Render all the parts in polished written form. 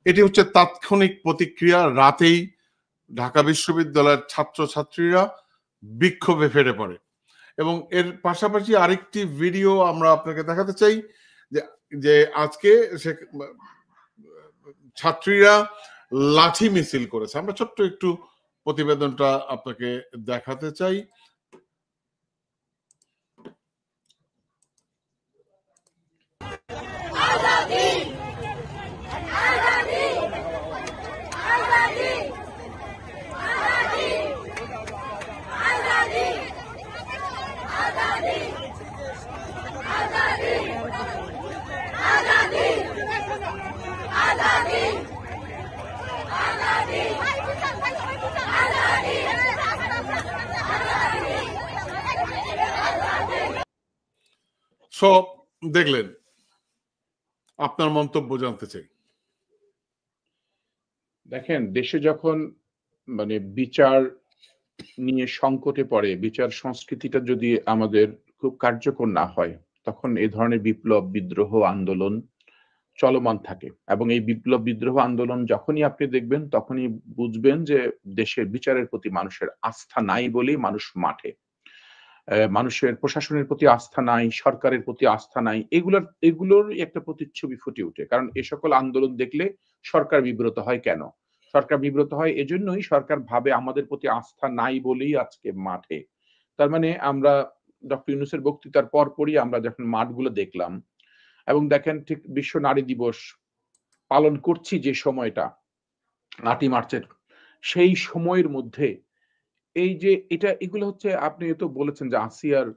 এটি হচ্ছে তাৎক্ষণিক প্রতিক্রিয়া। রাতেই ঢাকা বিশ্ববিদ্যালয়ের ছাত্রছাত্রীরা বিক্ষোভে ফেটে পড়ে এবং এর পাশাপাশি আরেকটি ভিডিও আমরা আপনাকে দেখাতে চাই যে আজকে ছাত্রীরা লাঠি মিছিল করেছে। আমরা ছোট্ট একটু প্রতিবেদনটা আপনাকে দেখাতে চাই। সব দেখলেন, আপনার মন্তব্য জানতে চাই। দেখেন, দেশে যখন মানে বিচার নিয়ে সংকটে পড়ে, বিচার সংস্কৃতিটা যদি আমাদের খুব কার্যকর না হয়, তখন এই ধরনের বিপ্লব, বিদ্রোহ, আন্দোলন চলমান থাকে। এবং এই বিপ্লব, বিদ্রোহ, আন্দোলন যখনই আপনি দেখবেন, তখনই বুঝবেন যে দেশের বিচারের প্রতি মানুষের আস্থা নাই বলেই মানুষ মাঠে। মানুষের প্রশাসনের প্রতি আস্থা নাই, সরকারের প্রতি আস্থা নাই। এগুলোর একটা প্রতিচ্ছবি ফুটে ওঠে। কারণ এ সকল আন্দোলন দেখলে সরকার বিব্রত হয় কেন? সরকার বিব্রত হয় এজন্যই, সরকার ভাবে আমাদের প্রতি আস্থা নাই বলেই আজকে মাঠে। তার মানে আমরা ডক্টর ইউনূসের বক্তৃতার পরপরই আমরা যখন মাঠগুলো দেখলাম এবং দেখেন ঠিক বিশ্ব নারী দিবস পালন করছি যে সময়টা ৮ই মার্চের, সেই সময়ের মধ্যে এই যে এগুলো হচ্ছে, আপনি তো বলেছেন যে আসিয়ার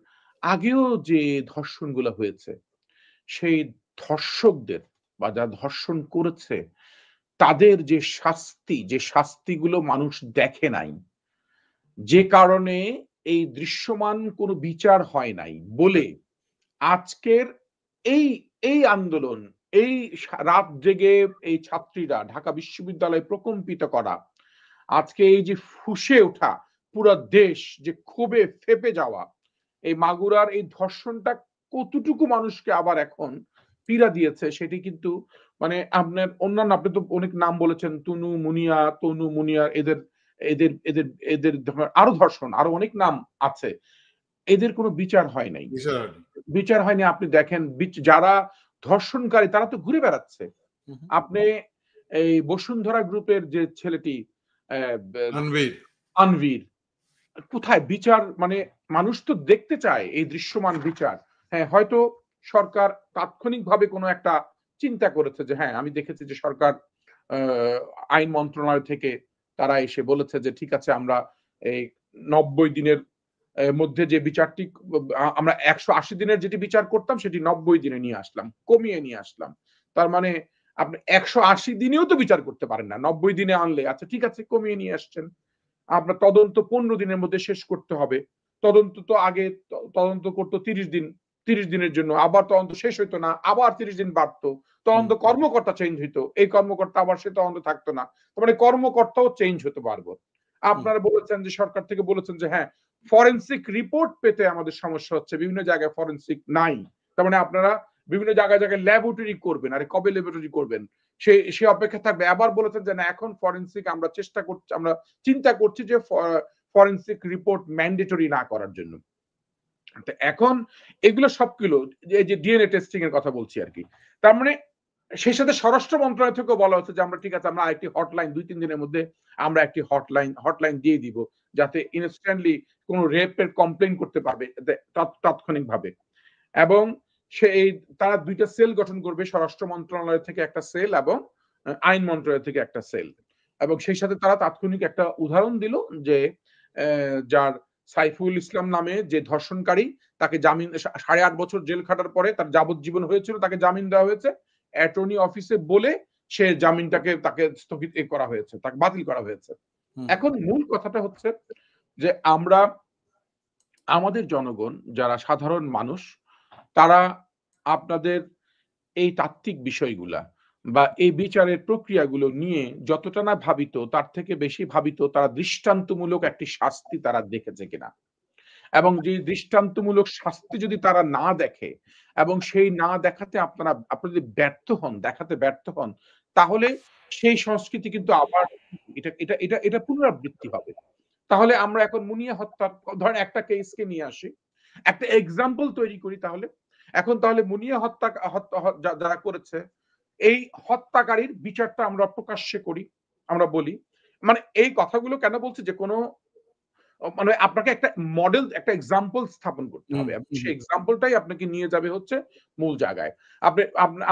আগেও যে ধর্ষণগুলো হয়েছে, সেই ধর্ষকদের বা যারা ধর্ষণ করেছে তাদের যে শাস্তিগুলো মানুষ দেখে নাই, যে কারণে এই দৃশ্যমান কোনো বিচার হয় নাই বলে আজকের এই এই আন্দোলন, এই রাত জেগে এই ছাত্রীরা ঢাকা বিশ্ববিদ্যালয়ে প্রকম্পিত করা, আজকে এই যে ফুঁসে ওঠা পুরো দেশ যে ক্ষোভে ফেপে যাওয়া, এই মাগুরার এই ধর্ষণটা কতটুকু মানুষকে আবার এখন পীড়া দিয়েছে সেটি কিন্তু মানে আপনার অন্যান্য, আপনি তো অনেক নাম বলেছেন, তনু মুনিয়া, এদের এদের এদের এদের আরো ধর্ষণ, আরো অনেক নাম আছে, এদের কোনো বিচার হয় নাই, বিচার হয়নি। আপনি দেখেন যারা ধর্ষণকারী তারা তো ঘুরে বেড়াচ্ছে। আপনি এই বসুন্ধরা গ্রুপের যে ছেলেটি আনভীর, কোথায় বিচার? মানে মানুষ তো দেখতে চায় এই দৃশ্যমান বিচার। হ্যাঁ, হয়তো সরকার তাৎক্ষণিকভাবে কোনো একটা চিন্তা করেছে যে হ্যাঁ, আমি দেখেছি যে সরকার আইন মন্ত্রণালয় থেকে তারা এসে বলেছে যে ঠিক আছে, আমরা এই ৯০ দিনের মধ্যে যে বিচারটি, আমরা ১৮০ দিনের যেটি বিচার করতাম সেটি ৯০ দিনে নিয়ে আসলাম, কমিয়ে নিয়ে আসলাম। তার মানে আপনি ১৮০ দিনেও তো বিচার করতে পারেন না, ৯০ দিনে আনলে আচ্ছা ঠিক আছে কমিয়ে নিয়ে আসছেন। আপনার তদন্ত ১৫ দিনের মধ্যে শেষ করতে হবে। তদন্ত তো আগে তদন্ত করতো ৩০ দিনের জন্য, আবার তদন্ত শেষ হইতো না, আবার ৩০ দিন বাড়তো, তদন্ত কর্মকর্তা চেঞ্জ হইতো, এই কর্মকর্তা আবার সে তদন্ত থাকতো না, মানে কর্মকর্তাও চেঞ্জ হতে পারবো। আপনারা বলেছেন যে সরকার থেকে বলেছেন যে হ্যাঁ, ফরেনসিক রিপোর্ট পেতে আমাদের সমস্যা হচ্ছে, বিভিন্ন জায়গায় ফরেনসিক নাই। তার মানে আপনারা বিভিন্ন জায়গায় ল্যাবরেটরি করবেন, আরে কবে ল্যাবরেটরি করবেন সে অপেক্ষা থাকবে। আবার বলেছেন যে না, এখন ফরেনসিক আমরা চেষ্টা করছি, আমরা চিন্তা করছি যে ফরেনসিক রিপোর্ট ম্যান্ডেটরি না করার জন্য। এখন এগুলো সবগুলো যে ডিএনএ টেস্টিং এর কথা বলছি আর কি। তার মানে সেই সাথে স্বরাষ্ট্র মন্ত্রণালয় থেকে বলা হচ্ছে যে আমরা ঠিক আছে, আমরা একটি হটলাইন ২-৩ দিনের মধ্যে আমরা একটি হটলাইন দিয়ে দিব, যাতে ইনস্ট্যান্টলি কোন রেপের কমপ্লেইন করতে পারবে তাৎক্ষণিকভাবে। এবং সেই তারা ২টা সেল গঠন করবে, স্বরাষ্ট্র মন্ত্রণালয় থেকে একটা সেল এবং আইন মন্ত্রণালয় থেকে একটা সেল। এবং সেই সাথে তারা তাৎক্ষণিক একটা উদাহরণ দিল যে যার সাইফুল ইসলাম নামে যে ধর্ষণকারী, তাকে জামিন ৮.৫ বছর জেল খাটার পরে তার যাবজ্জীবন হয়েছিল, তাকে জামিন দেওয়া হয়েছে অ্যাটর্নি অফিসে বলে, সে জামিনটাকে তাকে স্থগিত করা হয়েছে, তাকে বাতিল করা হয়েছে। এখন মূল কথাটা হচ্ছে যে আমরা, আমাদের জনগণ যারা সাধারণ মানুষ, তারা আপনাদের এই তাত্ত্বিক বিষয়গুলা বা এই বিচারের প্রক্রিয়াগুলো নিয়ে যতটা না ভাবিত, তার থেকে বেশি ভাবিত তারা দৃষ্টান্তমূলক একটি শাস্তি তারা দেখেছে কিনা। এবং যে দৃষ্টান্তমূলক শাস্তি যদি তারা না দেখে এবং সেই না দেখাতে আপনারা যদি ব্যর্থ হন, দেখাতে ব্যর্থ হন, তাহলে সেই সংস্কৃতি কিন্তু আবার এটা এটা এটা এটা পুনরাবৃত্তি হবে। তাহলে আমরা এখন মুনিয়া হত্যার ধরেন একটা কেসকে নিয়ে আসি, একটা এক্সাম্পল তৈরি করি তাহলে। এখন তাহলে মুনিয়া যারা করেছে এই হত্যাকারীর বিচারটা আমরা প্রকাশ্যে করি, আমরা বলি। মানে এই কথাগুলো কেন বলছি যে কোনো মানে আপনাকে একটা মডেল, একটা এক্সাম্পল স্থাপন করতে হবে। সেই এক্সাম্পলটাই আপনাকে নিয়ে যাবে হচ্ছে মূল জায়গায়।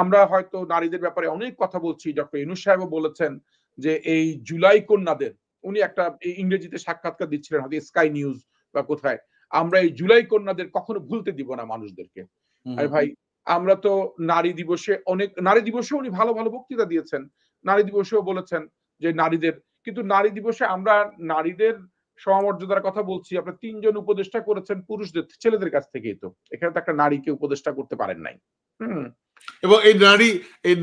আমরা হয়তো নারীদের ব্যাপারে অনেক কথা বলছি, ডক্টর ইউনূস সাহেবও বলেছেন যে এই জুলাই কন্যাদের, উনি একটা ইংরেজিতে সাক্ষাৎকার দিচ্ছিলেন হয়তো স্কাই নিউজ বা কোথায়, আমরা এই জুলাই কন্যাদের কখনো ভুলতে দিব না মানুষদেরকে। আরে ভাই, আমরা তো নারী দিবসে উনি ভালো ভালো বক্তৃতা দিয়েছেন, নারী দিবসেও বলেছেন যে নারীদের, কিন্তু নারী দিবসে আমরা নারীদের সমমর্যাদার কথা বলছি, আপনার ৩ জন উপদেষ্টা করেছেন পুরুষদের, ছেলেদের কাছ থেকেই, তো এখানে তো একটা নারীকে উপদেষ্টা করতে পারেন নাই। এবং এই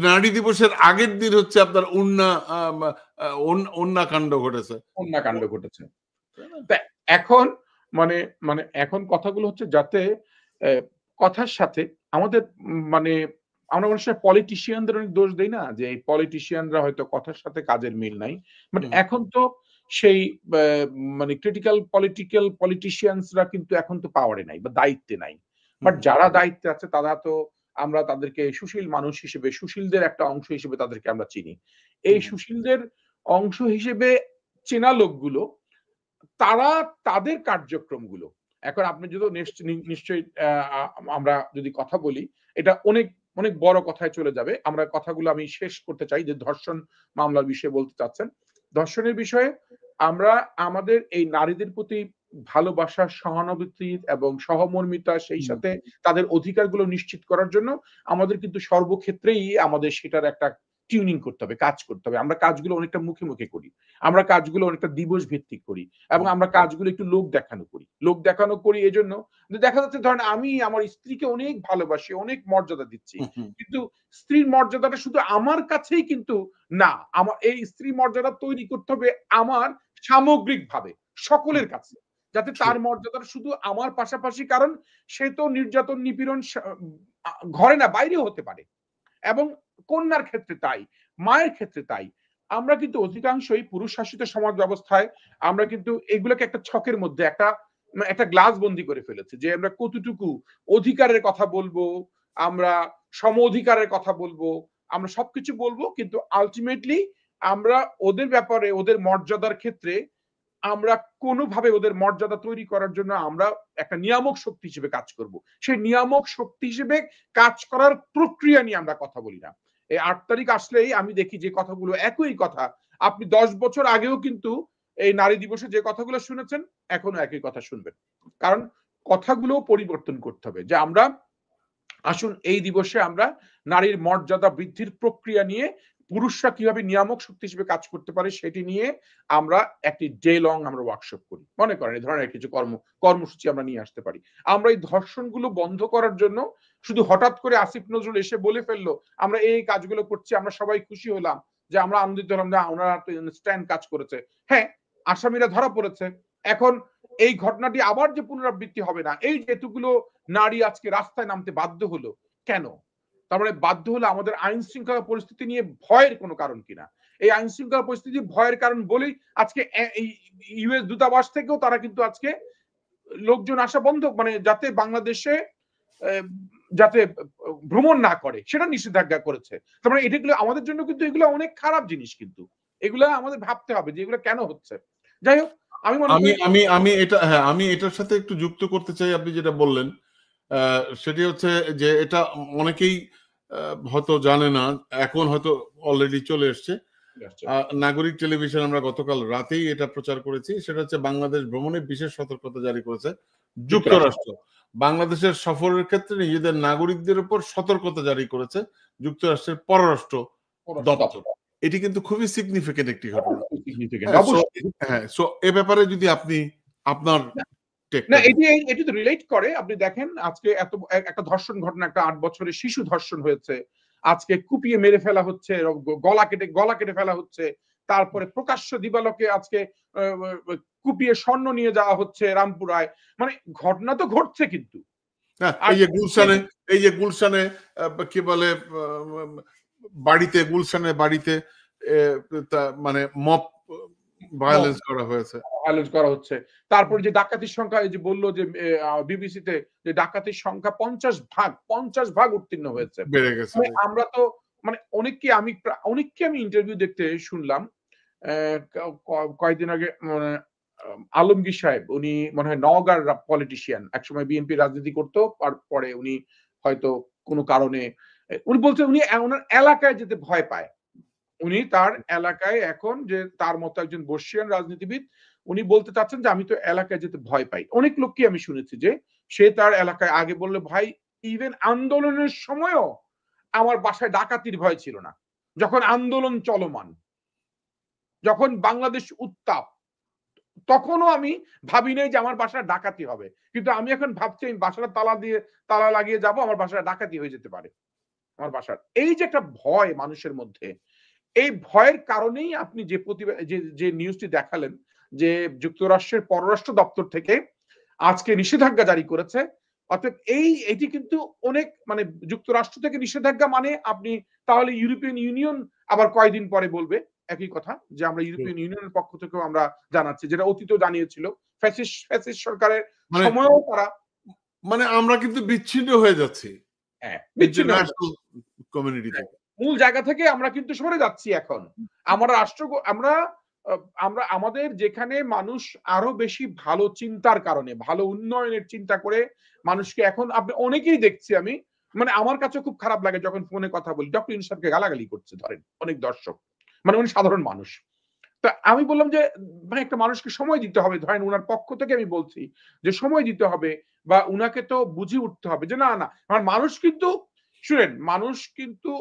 নারী দিবসের আগের দিন হচ্ছে আপনার উন্না কাণ্ড ঘটেছে। এখন এখন কথাগুলো হচ্ছে যাতে কথার সাথে আমাদের মানে আমরা অনেক সময় পলিটিশিয়ানদের অনেক দোষ দেই না, যে এই পলিটিশিয়ানরা হয়তো কথার সাথে কাজের মিল নাই। বাট এখন তো সেই মানে পলিটিশিয়ানসরা কিন্তু এখন তো পাওয়ারে নাই বা দায়িত্বে নাই। বাট যারা দায়িত্বে আছে তারা তো, আমরা তাদেরকে সুশীল মানুষ হিসেবে, সুশীলদের একটা অংশ হিসেবে তাদেরকে আমরা চিনি। এই সুশীলদের অংশ হিসেবে চেনা লোকগুলো, তারা তাদের কার্যক্রমগুলো, এখন আপনি যদি নিশ্চয়ই আমরা যদি কথা বলি, এটা অনেক অনেক বড় কথায় চলে যাবে। আমরা কথাগুলো আমি শেষ করতে চাই যে ধর্ষণ মামলার বিষয়ে বলতে চাচ্ছেন। ধর্ষণের বিষয়ে আমরা আমাদের এই নারীদের প্রতি ভালোবাসা, সহানুভূতি এবং সহমর্মিতা, সেই সাথে তাদের অধিকারগুলো নিশ্চিত করার জন্য আমাদের কিন্তু সর্বক্ষেত্রেই আমাদের সেটার একটা টিউনিং করতে হবে, কাজ করতে হবে। আমরা কাজগুলো অনেকটা মুখে মুখে করি, আমরা কাজগুলো অনেকটা দিবস ভিত্তিক করি, এবং আমরা কাজগুলো একটু লোক দেখানো করি এজন্য দেখা যাচ্ছে ধরেন আমি আমার স্ত্রীকে অনেক ভালোবাসি, অনেক মর্যাদা দিচ্ছি, কিন্তু স্ত্রীর মর্যাদাটা শুধু আমার কাছেই কিন্তু না, আমার এই স্ত্রী মর্যাদা তৈরি করতে হবে আমার সামগ্রিক ভাবে সকলের কাছে, যাতে তার মর্যাদাটা শুধু আমার পাশাপাশি, কারণ সে তো নির্যাতন নিপীড়ন ঘরে না বাইরেও হতে পারে, এবং কন্যার ক্ষেত্রে তাই, মায়ের ক্ষেত্রে তাই। আমরা কিন্তু অধিকাংশই পুরুষ শাসিত সমাজ ব্যবস্থায় আমরা কিন্তু এগুলোকে একটা ছকের মধ্যে একটা গ্লাস বন্দি করে ফেলেছি, যে আমরা কতটুকু অধিকারের কথা বলবো, আমরা সম অধিকারের কথা বলবো, আমরা সবকিছু বলবো, কিন্তু আলটিমেটলি আমরা ওদের ব্যাপারে, ওদের মর্যাদার ক্ষেত্রে আমরা কোনোভাবে ওদের মর্যাদা তৈরি করার জন্য আমরা একটা নিয়ামক শক্তি হিসেবে কাজ করব। সেই নিয়ামক শক্তি হিসেবে কাজ করার প্রক্রিয়া নিয়ে আমরা কথা বলি না। এই ৮ তারিখ আসলেই আমি দেখি যে কথাগুলো একই কথা, আপনি 10 বছর আগেও কিন্তু এই নারী দিবসে যে কথাগুলো শুনেছেন এখনো একই কথা শুনবেন, কারণ কথাগুলো পরিবর্তন করতে হবে। যে আমরা আসুন এই দিবসে আমরা নারীর মর্যাদা বৃদ্ধির প্রক্রিয়া নিয়ে পুরুষরা কিভাবে নিয়ামক শক্তি হিসেবে কাজ করতে পারে সেটি নিয়ে আমরা একটি ডে লং আমরা ওয়ার্কশপ করি, মনে করেন এই ধরনের কিছু কর্মসূচি আমরা নিয়ে আসতে পারি। আমরা এই ধর্ষণগুলো বন্ধ করার জন্য শুধু হঠাৎ করে আসিফ নজরুল এসে বলে ফেললো আমরা এই কাজগুলো করছি, আমরা সবাই খুশি হলাম, যে আমরা আনন্দিত হলাম যে ওনারা স্ট্যান্ড কাজ করেছে, হ্যাঁ আসামিরা ধরা পড়েছে, এখন এই ঘটনাটি আবার যে পুনরাবৃত্তি হবে না, এই যে এতগুলো নারী আজকে রাস্তায় নামতে বাধ্য হলো কেন, তার মানে বাধ্য হলো আমাদের আইন শৃঙ্খলা পরিস্থিতি নিয়ে ভয়ের কোনো কারণ কিনা, এই আইন শৃঙ্খলা পরিস্থিতি ভয়ের কারণ বলেই আজকে ইউএস দূতাবাস থেকেও তারা কিন্তু আজকে লোকজন আসা বন্ধ, মানে যাতে বাংলাদেশে যাতে ভ্রমণ না করে সেটা নিষেধাজ্ঞা করেছে। তার মানে এগুলো আমাদের জন্য কিন্তু এগুলো অনেক খারাপ জিনিস, কিন্তু এগুলো আমাদের ভাবতে হবে যে এগুলো কেন হচ্ছে। যাই হোক, আমি এটার সাথে একটু যুক্ত করতে চাই, আপনি যেটা বললেন সেটি হচ্ছে যে এটা অনেকেই হয়তো জানে না, এখন হয়তো অলরেডি চলে এসছে। নাগরিক টেলিভিশন আমরা গতকাল রাতেই এটা প্রচার করেছি, সেটা হচ্ছে বাংলাদেশ ভ্রমণে বিশেষ সতর্কতা জারি করেছে যুক্তরাষ্ট্র। বাংলাদেশের সফরের ক্ষেত্রে নিজেদের নাগরিকদের উপর সতর্কতা জারি করেছে যুক্তরাষ্ট্রের পররাষ্ট্র দপ্তর। এটি কিন্তু খুবই সিগনিফিকেন্ট একটি ঘটনা। হ্যাঁ, সো এ ব্যাপারে যদি আপনি আপনার না এটি তো রিলেট করে, আপনি দেখেন আজকে এত একটা ধর্ষণ ঘটনা, একটা ৮ বছরের শিশু ধর্ষণ হয়েছে, আজকে কুপিয়ে মেরে ফেলা হচ্ছে, গলা কেটে ফেলা হচ্ছে, তারপরে প্রকাশ্য দিবালোকে আজকে কুপিয়ে স্বর্ণ নিয়ে যাওয়া হচ্ছে রামপুরায়, মানে ঘটনা তো ঘটছে, কিন্তু এই যে গুলশানে কি বলে গুলশানে বাড়িতে মানে মব ভায়োলেন্স করা হয়েছে, ভায়োলেন্স করা হচ্ছে। তারপরে যে ডাকাতির সংখ্যা, এই যে বললো যে বিবিসিতে যে ডাকাতির সংখ্যা 50 ভাগ উত্তীর্ণ হয়েছে। বেড়ে গেছে। আমরা তো মানে অনেককে আমি ইন্টারভিউ দেখতে শুনলাম। কয়েকদিন আগে মানে আলমগীর সাহেব, উনি মনে হয় নওগাঁর পলিটিশিয়ান, একসময় বিএনপি রাজনীতি করতো, আর পরে উনি হয়তো কোনো কারণে উনি বলছেন উনি ওনার এলাকায় যেতে ভয় পায়। উনি তার এলাকায় এখন, যে তার মতো একজন বর্ষিয়ান রাজনীতিবিদ, উনি বলতে চাচ্ছেন যে আমি তো এলাকায় যেতে ভয় পাই। অনেক লোককে আমি শুনেছি যে সে তার এলাকায় আগে বললে, ভাই ইভেন আন্দোলনের সময়ও আমার বাসায় ডাকাতির ভয় ছিল না। যখন আন্দোলন চলমান, যখন বাংলাদেশ উত্তাপ, তখনও আমি ভাবি নাই যে আমার বাসায় ডাকাতি হবে। কিন্তু আমি এখন ভাবছি আমি বাসাটা তালা লাগিয়ে যাব, আমার বাসায় ডাকাতি হয়ে যেতে পারে আমার বাসার। এই যে একটা ভয় মানুষের মধ্যে, এই ভয়ের কারণেই আপনি যে নিউজটি দেখালেন যে যুক্তরাষ্ট্রের পররাষ্ট্র দপ্তর থেকে আজকে নিষেধাজ্ঞা জারি করেছে। অর্থাৎ এটি কিন্তু অনেক মানে যুক্তরাষ্ট্র থেকে নিষেধাজ্ঞা মানে আপনি তাহলে ইউরোপিয়ান ইউনিয়ন আবার কয়েকদিন পরে বলবে একই কথা, যে আমরা ইউরোপিয়ান ইউনিয়নের পক্ষ থেকেও আমরা জানাচ্ছি, যেটা অতীতেও জানিয়েছিল ফ্যাসিস্ট সরকারের সময়ও তারা, মানে আমরা কিন্তু বিচ্ছিন্ন হয়ে যাচ্ছি কমিউনিটি থেকে, মূল জায়গা থেকে আমরা কিন্তু সরে যাচ্ছি। এখন আমরা আমাদের যেখানে মানুষ আরো বেশি ভালো চিন্তার কারণে, ভালো উন্নয়নের চিন্তা করে মানুষকে, এখন আপনি অনেকেই দেখছি আমি, মানে আমার কাছে খুব খারাপ লাগে যখন ফোনে কথা বলি, ডক্টর ইউনূস সাহেবকে গালাগালি করছে, ধরেন অনেক দর্শক, মানে উনি সাধারণ মানুষ। তা আমি বললাম যে মানে একটা মানুষকে সময় দিতে হবে, ধরেন উনার পক্ষ থেকে আমি বলছি যে সময় দিতে হবে, বা উনাকে তো বুঝে উঠতে হবে যে না আমার মানুষ কিন্তু, শুনেন, মানুষ কিন্তু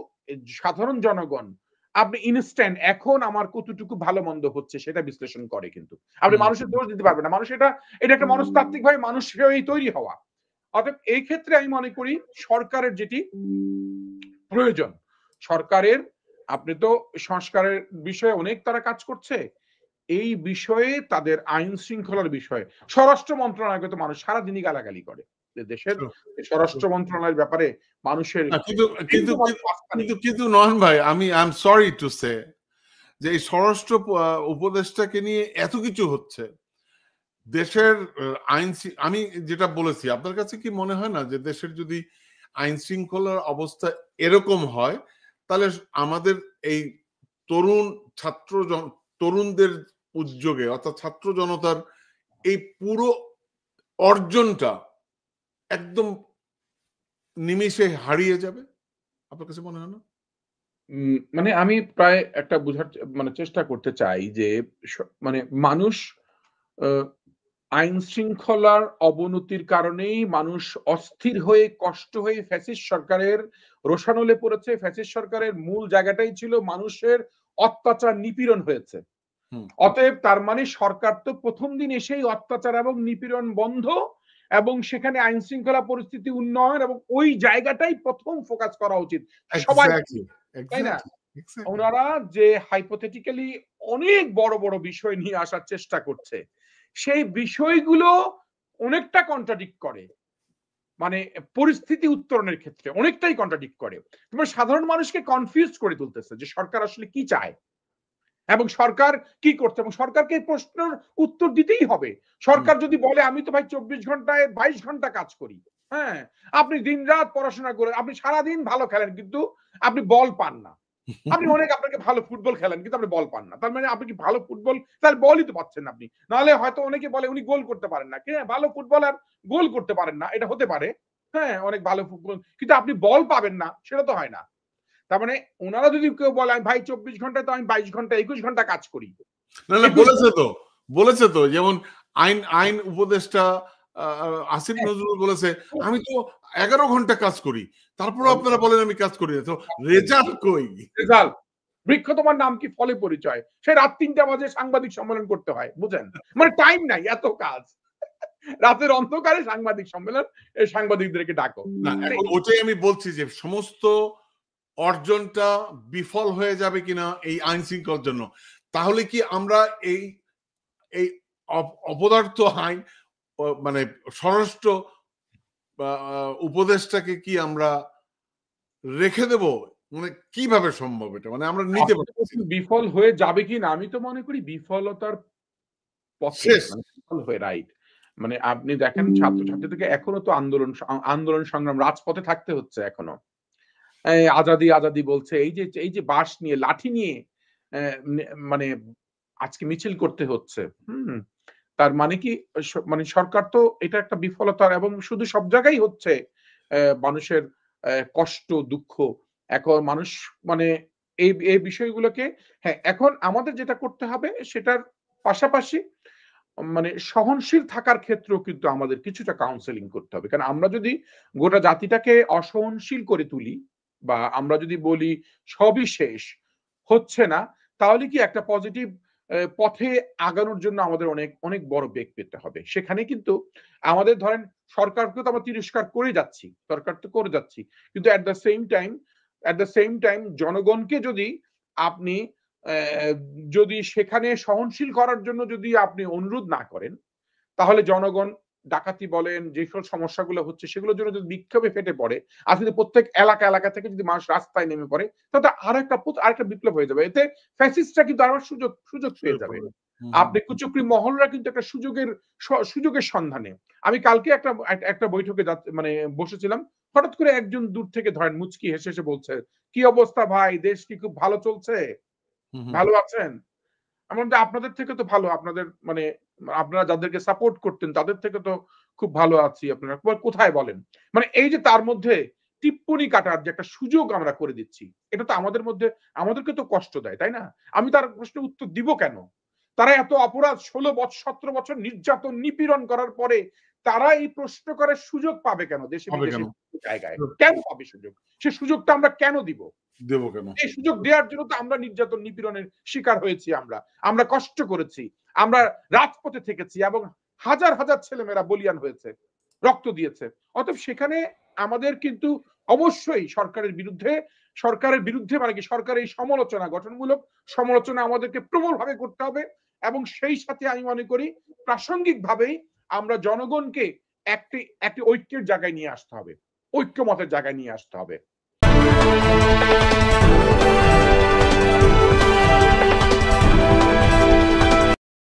সাধারণ জনগণ আপনি ইনস্ট্যান্ট এখন আমার কতটুকু ভালো মন্দ হচ্ছে সেটা বিশ্লেষণ করে, কিন্তু আপনি মানুষের দোষ দিতে পারবেন না। মানুষ এটা একটা মনস্তাত্ত্বিক ভাবে মানুষ হয়েই তৈরি হওয়া। অর্থাৎ এই ক্ষেত্রে আমি মনে করি সরকারের যেটি প্রয়োজন, সরকারের, আপনি তো সংস্কারের বিষয়ে অনেক তারা কাজ করছে, এই বিষয়ে তাদের আইন শৃঙ্খলার বিষয়ে স্বরাষ্ট্র মন্ত্রণালয়কে তো মানুষ সারাদিনই গালাগালি করে, দেশের স্বরাষ্ট্র মন্ত্রণালয়ের ব্যাপারে মানুষের কিন্তু নয়ন ভাই, I am sorry to say যে এই স্বরাষ্ট্র উপদেষ্টাকে নিয়ে এত কিছু হচ্ছে, দেশের আইন, আমি যেটা বলেছি, আপনার কাছে কি মনে হয় না যে দেশের যদি আইন শৃঙ্খলার অবস্থা এরকম হয়, তাহলে আমাদের এই তরুণদের উদ্যোগে, অর্থাৎ ছাত্র জনতার এই পুরো অর্জনটা একদম নিমিষে হারিয়ে যাবে? আপনার কাছে মনে হয় না? মানে আমি প্রায় একটা বোঝার মানে চেষ্টা করতে চাই যে মানে মানুষ আইন শৃঙ্খলার অবনতির কারণেই মানুষ অস্থির হয়ে, কষ্ট হয়ে ফ্যাসিস্ট সরকারের রোষানলে পড়েছে। ফ্যাসিস্ট সরকারের মূল জায়গাটাই ছিল মানুষের অত্যাচার, নিপীড়ন হয়েছে। অতএব তার মানে সরকার তো প্রথম দিন এসেই অত্যাচার এবং নিপীড়ন বন্ধ, এবং সেখানে আইন শৃঙ্খলা পরিস্থিতি উন্নয়ন, এবং ওই জায়গাটাই প্রথম ফোকাস করা উচিত সবাই, তাই না? ওনারা যে হাইপোথেটিক্যালি অনেক বড় বড় বিষয় নিয়ে আসার চেষ্টা করছে, সেই বিষয়গুলো অনেকটা কন্ট্রাডিক্ট করে, মানে পরিস্থিতি উত্তরণের ক্ষেত্রে অনেকটাই কন্ট্রাডিক্ট করে। সাধারণ মানুষকে কনফিউজ করে তুলতেছে যে সরকার আসলে কি চায় এবং সরকার কি করছে, এবং সরকারকে এই প্রশ্নের উত্তর দিতেই হবে। সরকার যদি বলে আমি তো ভাই 24 ঘন্টায় 22 ঘন্টা কাজ করি, হ্যাঁ, আপনি দিন রাত পড়াশোনা করে, আপনি সারাদিন ভালো খেলেন কিন্তু আপনি বল পান না, আপনি আপনাকে ভালো ফুটবল খেলেন কিন্তু আপনি বল পান না, তার মানে আপনি কি ভালো ফুটবল, তাহলে বলই তো পাচ্ছেন না আপনি। নাহলে হয়তো অনেকে বলে উনি গোল করতে পারেন না, ভালো ফুটবলার গোল করতে পারেন না, এটা হতে পারে, হ্যাঁ, অনেক ভালো ফুটবল, কিন্তু আপনি বল পাবেন না, সেটা তো হয় না। তার মানে ওনারা যদি কেউ বলে ভাই 24 ঘন্টায় তো আমি 22 ঘন্টা 21 ঘন্টা কাজ করি, না বলেছে তো যেমন আইন উপদেষ্টা আসিফ নজরুল বলেছে আমি তো 11 ঘন্টা কাজ করি, তারপর আপনারা বলেন আমি কাজ করি না, তো রেজাল্ট কই? রেজাল্ট বৃক্ষ তোমার নাম কি ফলে পরিচয়, সে রাত 3টা বাজে সাংবাদিক সম্মেলন করতে হয়, বুঝেন, মানে টাইম নাই, এত কাজ, রাতের অন্ধকারে সাংবাদিক সম্মেলন, এই সাংবাদিকদেরকে ডাকো না। এখন ওটাই আমি বলছি যে সমস্ত অর্জনটা বিফল হয়ে যাবে কিনা এই আইন শৃঙ্খলার জন্য, তাহলে কি আমরা এই অপদার্থ আইন মানে স্বরাষ্ট্র উপদেশটাকে কি আমরা রেখে দেব মানে কিভাবে সম্ভব এটা? মানে আমরা নিতে পারছি না। বিফল হয়ে যাবে কিনা আমি তো মনে করি বিফলতার পথে, শেষ। মানে বিফল হয়ে, রাইট। মানে আপনি দেখেন ছাত্রছাত্রীদেরকে এখনো তো আন্দোলন সংগ্রাম রাজপথে থাকতে হচ্ছে এখনো। আজাদি, আজাদি বলছে। এই যে বাঁশ নিয়ে, লাঠি নিয়ে মানে আজকে মিছিল করতে হচ্ছে। হুম? তার মানে কি মানে সরকার তো এটা একটা বিফলতার, এবং শুধু সব জায়গায় হচ্ছে মানুষের কষ্ট, দুঃখ। এখন মানুষ মানে এই বিষয়গুলোকে, হ্যাঁ, এখন আমাদের যেটা করতে হবে সেটার পাশাপাশি মানে সহনশীল থাকার ক্ষেত্রেও কিন্তু আমাদের কিছুটা কাউন্সেলিং করতে হবে। কারণ আমরা যদি গোটা জাতিটাকে অসহনশীল করে তুলি, বা আমরা যদি বলি সবই শেষ, হচ্ছে না, তাহলে কি একটা পজিটিভ পথে আগানোর জন্য আমাদের অনেক, অনেক বড় বেগ পেতে হবে। সেখানে কিন্তু আমাদের ধরেন সরকারকে তো আমরা তিরস্কার করে যাচ্ছি। সরকার তো করে যাচ্ছি। কিন্তু এট দ্য সেম টাইম জনগণকে যদি আপনি যদি সেখানে সহনশীল করার জন্য যদি আপনি অনুরোধ না করেন, তাহলে জনগণ ডাকাতি বলেন, যেসব সমস্যাগুলো হচ্ছে সেগুলোর জন্য যদি বিক্ষোভে ফেটে পড়ে, আর যদি প্রত্যেক এলাকা থেকে যদি মানুষ রাস্তায় নেমে পড়ে, তাহলে আরেকটা বিপ্লব হয়ে যাবে। এতে ফ্যাসিস্টরা কিন্তু আরো সুযোগ পেয়ে যাবে। আপনি কুচক্রী মহলরা কিন্তু একটা সুযোগের সন্ধানে। আমি কালকে একটা বৈঠকে মানে বসেছিলাম। হঠাৎ করে একজন দূর থেকে ধরেন মুচকি হেসে বলছে, "কি অবস্থা ভাই? দেশ কি খুব ভালো চলছে? ভালো আছেন?" আমার মনে হয় আপনাদের থেকে তো ভালো, আপনাদের মানে আপনারা যাদেরকে সাপোর্ট করতেন তাদের থেকে তো খুব ভালো আছি। আপনারা কোথায় বলেন? মানে এই যে তার মধ্যে টিপ্পনি কাটার যে একটা সুযোগ আমরা করে দিচ্ছি, এটা তো আমাদেরকে তো কষ্ট দেয়, তাই না? আমি তার প্রশ্নের উত্তর দিব কেন? তারা এত অপরাধ ১৬ ১৭ বছর নির্যাতন নিপীড়ন করার পরে তারা এই প্রশ্ন করার সুযোগ পাবে কেন দেশে হবে বিদেশে কেন? জায়গায়? কেন পাবে সুযোগ? সে সুযোগটা আমরা কেন দিব? দেব কেন? এই সুযোগ দেওয়ার জন্য তো আমরা নির্যাতন নিপীড়নের শিকার হয়েছি, আমরা কষ্ট করেছি, আমরা রাজপথে থেকেছি, এবং হাজার ছেলেমেয়েরা বলিয়ান হয়েছে, রক্ত দিয়েছে। অতএব সেখানে আমাদের কিন্তু অবশ্যই সরকারের বিরুদ্ধে মানে কি সরকারের এই সমালোচনা, গঠনমূলক সমালোচনা আমাদেরকে প্রবলভাবে করতে হবে, এবং সেই সাথে আমি মনে করি প্রাসঙ্গিকভাবেই আমরা জনগণকে একটি ঐক্যের জায়গায় নিয়ে আসতে হবে, ঐক্যমতের জায়গায় নিয়ে আসতে হবে।